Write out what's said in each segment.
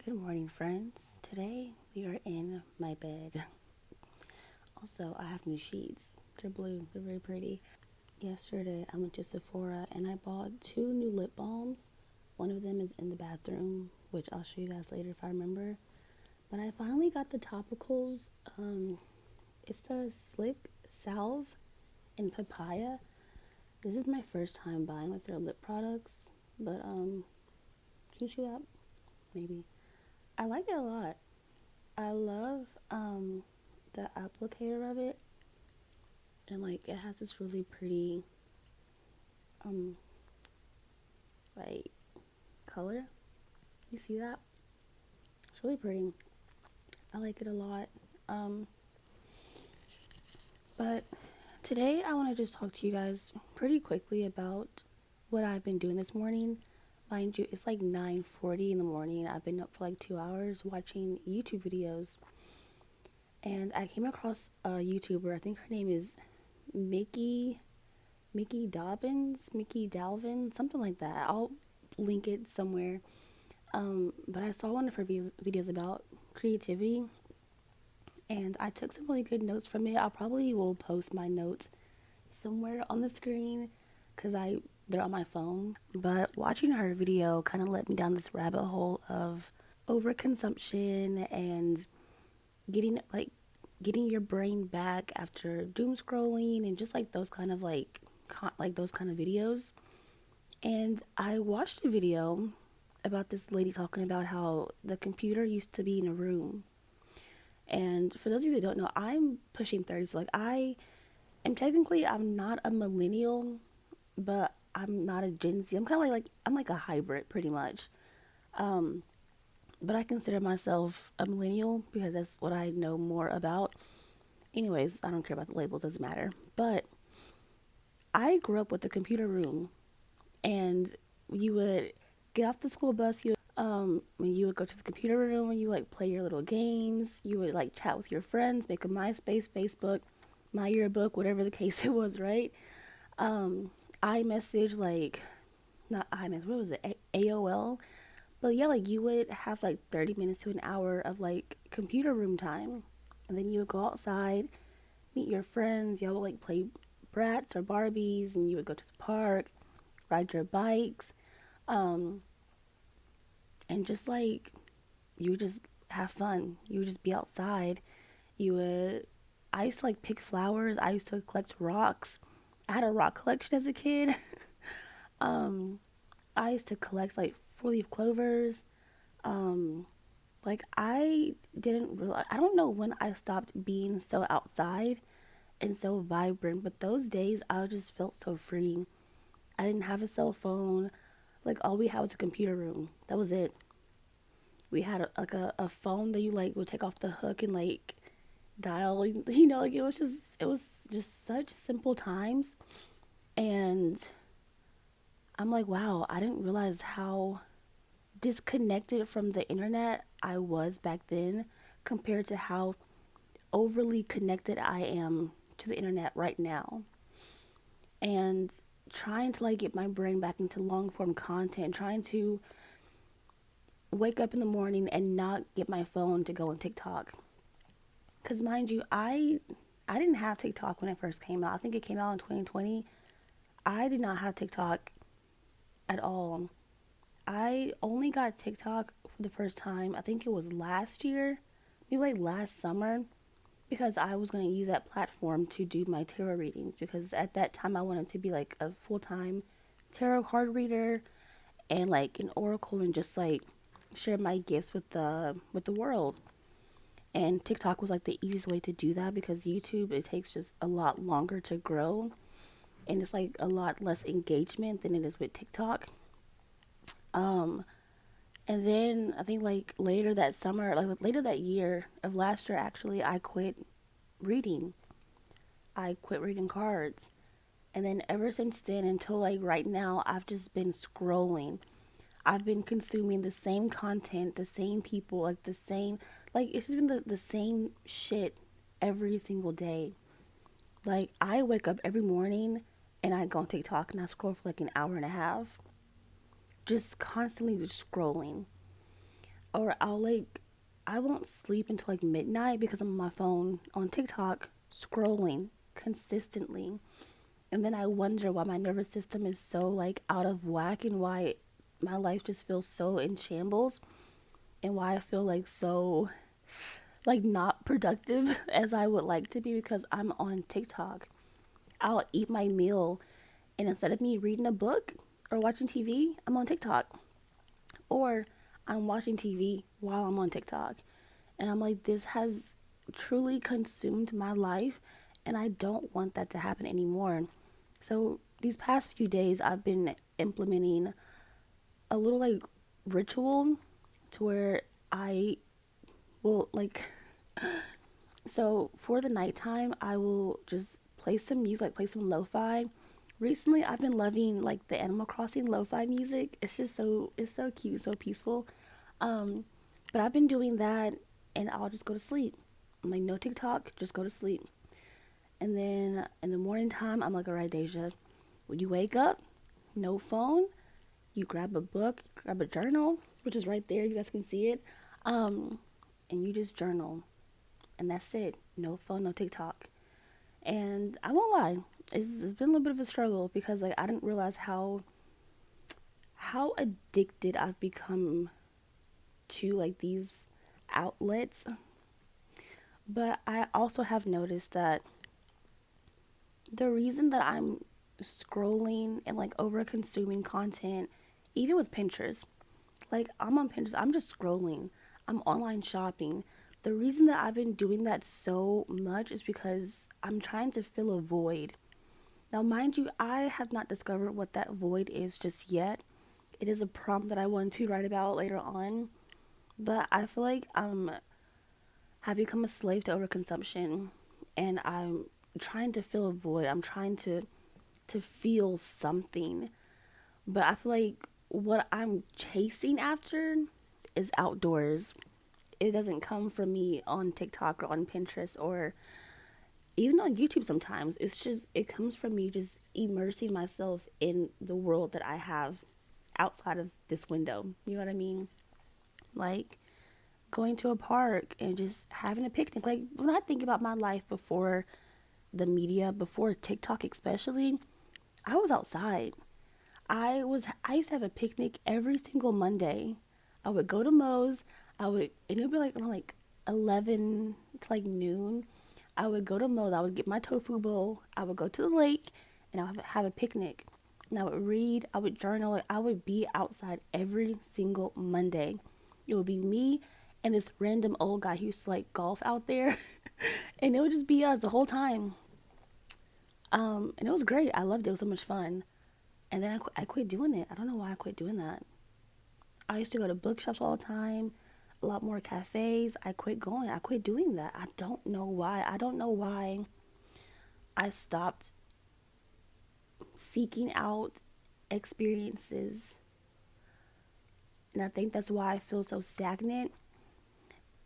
Good morning, friends. Today we are in my bed. Also, I have new sheets. They're blue, they're very pretty. Yesterday, I went to Sephora and I bought two new lip balms. One of them is in the bathroom, which I'll show you guys later if I remember. But I finally got the topicals. It's the Slick Salve in Papaya. This is my first time buying like their lip products, but can you see that? Maybe. I like it a lot. I love the applicator of it, and like it has this really pretty um like color. You see that? It's really pretty. I like it a lot. Um but today I want to just talk to you guys pretty quickly about what I've been doing this morning. Mind you, it's like 9:40 in the morning. I've been up for like 2 hours watching YouTube videos, and I came across a YouTuber. I think her name is Mickey Mickey Dalvin, something like that. I'll link it somewhere. But I saw one of her videos about creativity, and I took some really good notes from it. I probably will post my notes somewhere on the screen because they're on my phone. But watching her video kind of led me down this rabbit hole of overconsumption and getting like getting your brain back after doom scrolling and just like those kind of like those kind of videos. And I watched a video about this lady talking about how the computer used to be in a room. And for those of you that don't know, I'm pushing 30, so like I'm not a millennial, but I'm not a Gen Z. I'm kind of like I'm like a hybrid pretty much. Um, but I consider myself a millennial because that's what I know more about. Anyways, I don't care about the labels, doesn't matter. But I grew up with the computer room, and you would get off the school bus. When you would go to the computer room and you like play your little games. You would like chat with your friends, make a MySpace, Facebook, My Yearbook, whatever the case it was, right? Um, iMessage, like not iMessage, what was it? AOL. But yeah, like you would have like 30 minutes to an hour of like computer room time, and then you would go outside, meet your friends. Y'all would like play Bratz or Barbies, and you would go to the park, ride your bikes, um, and just like you would just have fun. You would just be outside. You would. I used to like pick flowers. I used to collect rocks. I had a rock collection as a kid. um, I used to collect like four-leaf clovers. Um, like I didn't realize. I don't know when I stopped being so outside and so vibrant, but those days I just felt so free. I didn't have a cell phone. Like all we had was a computer room. That was it. We had a phone that you like would take off the hook and like dial. Like it was just such simple times. And I'm like, wow, I didn't realize how disconnected from the internet I was back then compared to how overly connected I am to the internet right now. And trying to like get my brain back into long form content, trying to wake up in the morning and not get my phone to go on TikTok. Cuz mind you, I didn't have TikTok when it first came out. I think it came out in 2020. I did not have TikTok at all. I only got TikTok for the first time. I think it was last year, maybe like last summer, because I was going to use that platform to do my tarot readings. Because at that time, I wanted to be like a full time tarot card reader and like an oracle and just like share my gifts with the world. And TikTok was like the easiest way to do that because YouTube it takes just a lot longer to grow and it's like a lot less engagement than it is with TikTok. Um, And then I think like later that summer, like later that year of last year, actually, I quit reading. I quit reading cards. And then ever since then until like right now, I've just been scrolling. I've been consuming the same content, the same people, like the same, like it's just been the same shit every single day. Like I wake up every morning and I go on TikTok and I scroll for like an hour and a half, just constantly just scrolling. or I won't sleep until like midnight because I'm on my phone on TikTok scrolling consistently. And then I wonder why my nervous system is so like out of whack and why my life just feels so in shambles and why I feel like so like not productive as I would like to be because I'm on TikTok. I'll eat my meal and instead of me reading a book or watching TV, I'm on TikTok. Or I'm watching TV while I'm on TikTok. And I'm like, this has truly consumed my life, and I don't want that to happen anymore. So these past few days, I've been implementing a little like ritual to where I will like, so for the nighttime, I will just play some music, like play some lo-fi. Recently, I've been loving like the Animal Crossing lo-fi music. It's just it's so cute, so peaceful. Um, but I've been doing that, and I'll just go to sleep. I'm like, no TikTok, just go to sleep. And then in the morning time, I'm like, all right, Deja, when you wake up, no phone. You grab a book, grab a journal, which is right there. You guys can see it. Um, and you just journal, and that's it. No phone, no TikTok. And I won't lie, it's been a little bit of a struggle because like I didn't realize how addicted I've become to like these outlets. But I also have noticed that the reason that I'm scrolling and like over consuming content, even with Pinterest, like I'm on Pinterest, I'm just scrolling, I'm online shopping. The reason that I've been doing that so much is because I'm trying to fill a void. Now, mind you, I have not discovered what that void is just yet. It is a prompt that I want to write about later on, but I feel like have become a slave to overconsumption, and I'm trying to fill a void. I'm trying to feel something, but I feel like what I'm chasing after is outdoors. It doesn't come from me on TikTok or on Pinterest or even on YouTube sometimes. It's just it comes from me just immersing myself in the world that I have outside of this window. You know what I mean? Like going to a park and just having a picnic. Like when I think about my life before the media, before TikTok especially, I was outside. I used to have a picnic every single Monday. I would go to Moe's. And it would be like around like 11 to like noon. I would go to Moe's. I would get my tofu bowl. I would go to the lake, and I would have a picnic. And I would read. I would journal. Like, I would be outside every single Monday. It would be me and this random old guy who used to like golf out there, and it would just be us the whole time. And it was great. I loved it. It was so much fun. And then I quit doing it. I don't know why I quit doing that. I used to go to bookshops all the time, a lot more cafes. I quit going. I quit doing that. I don't know why. I don't know why I stopped seeking out experiences. And I think that's why I feel so stagnant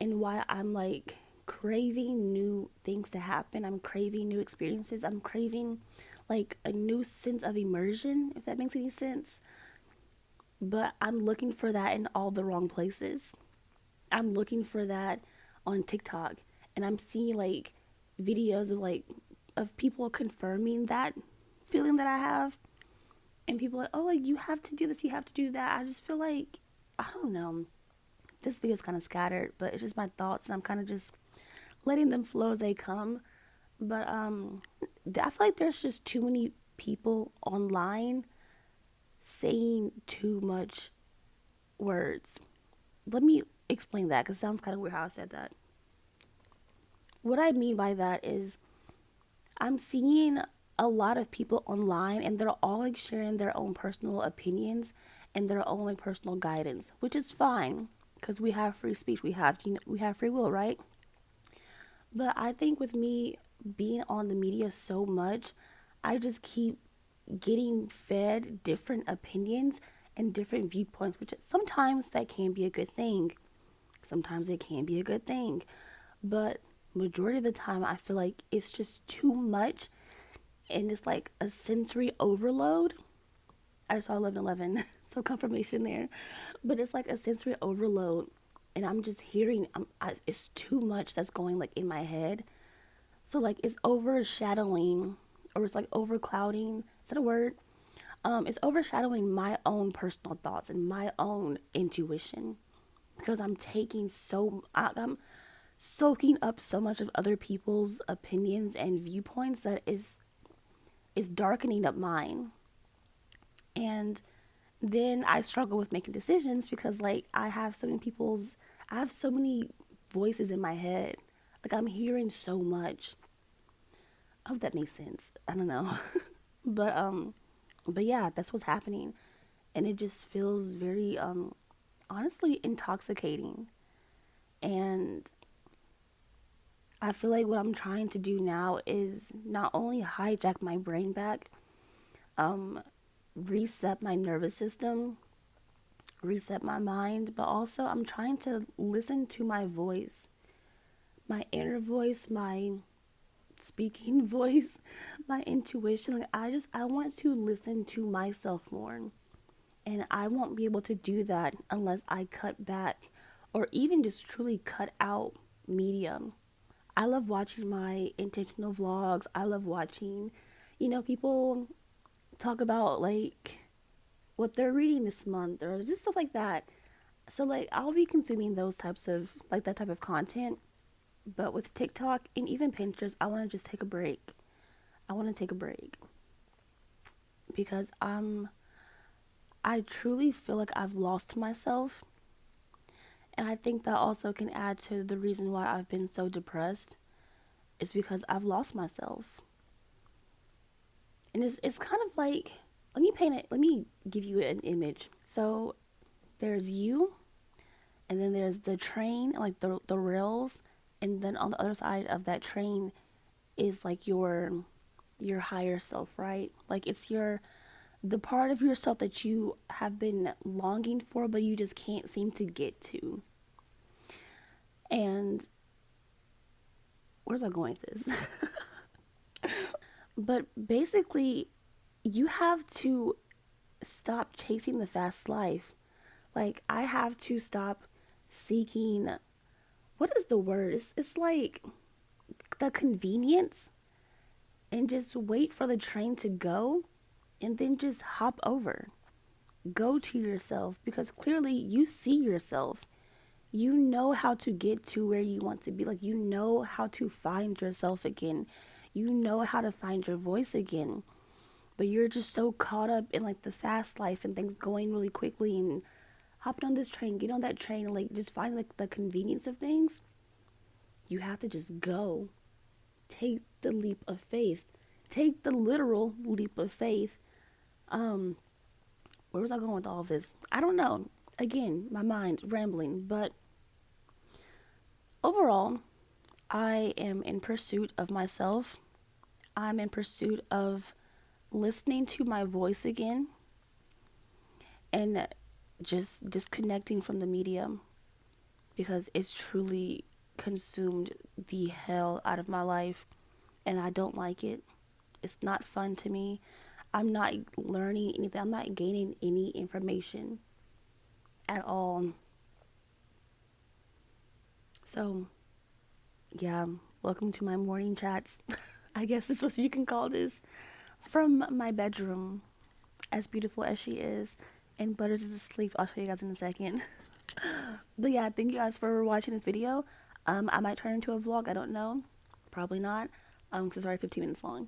and why I'm like craving new things to happen. I'm craving new experiences. I'm craving like a new sense of immersion, if that makes any sense. But I'm looking for that in all the wrong places. I'm looking for that on TikTok, and I'm seeing like videos of like of people confirming that feeling that I have, and people are like, oh, like you have to do this, you have to do that. I just feel like I don't know. This video is kind of scattered, but it's just my thoughts, and I'm kind of just letting them flow as they come. But I feel like there's just too many people online saying too much words. Let me explain that because it sounds kind of weird how I said that. What I mean by that is I'm seeing a lot of people online and they're all like sharing their own personal opinions and their own like personal guidance, which is fine because we have free speech. We have free will, right? But I think with me being on the media so much, I just keep getting fed different opinions and different viewpoints, which sometimes that can be a good thing. Sometimes it can be a good thing. But majority of the time I feel like it's just too much and it's like a sensory overload. I saw 11:11, so confirmation there. But it's like a sensory overload and I'm just hearing, it's too much that's going like in my head. So like it's overshadowing, or it's like overclouding. Is that a word? It's overshadowing my own personal thoughts and my own intuition, because I'm soaking up so much of other people's opinions and viewpoints that is darkening up mine. And then I struggle with making decisions because like I have so many voices in my head. Like I'm hearing so much. I hope that makes sense. I don't know. but but yeah, that's what's happening. And it just feels very honestly intoxicating. And I feel like what I'm trying to do now is not only hijack my brain back, um, reset my nervous system, reset my mind, but also I'm trying to listen to my voice, my inner voice, my speaking voice, my intuition. Like I want to listen to myself more. And I won't be able to do that unless I cut back or even just truly cut out media. I love watching my intentional vlogs. I love watching, people talk about like what they're reading this month or just stuff like that. So like I'll be consuming those types of like that type of content. But with TikTok and even Pinterest, I want to just take a break. I want to take a break because I truly feel like I've lost myself. And I think that also can add to the reason why I've been so depressed is because I've lost myself. And it's kind of like, let me give you an image. So there's you, and then there's the train, like the rails, and then on the other side of that train is like your higher self, right? Like it's the part of yourself that you have been longing for but you just can't seem to get to. And where's I going with this? But basically, you have to stop chasing the fast life. Like I have to stop seeking, what is the word? It's like the convenience, and just wait for the train to go and then just hop over. Go to yourself because clearly you see yourself. You know how to get to where you want to be. Like you know how to find yourself again. You know how to find your voice again. But you're just so caught up in like the fast life and things going really quickly and hopping on this train, get on that train, and like just find like the convenience of things. You have to just go. Take the leap of faith. Take the literal leap of faith. Um, where was I going with all of this? I don't know. Again, my mind rambling, but overall, I am in pursuit of myself. I'm in pursuit of listening to my voice again and just disconnecting from the medium because it's truly consumed the hell out of my life and I don't like it. It's not fun to me. I'm not learning anything. I'm not gaining any information at all. So, yeah, welcome to my morning chats. I guess is what you can call this. From my bedroom, as beautiful as she is. And Butters is asleep. I'll show you guys in a second. But yeah, thank you guys for watching this video. I might turn into a vlog. I don't know. Probably not. Because it's already 15 minutes long.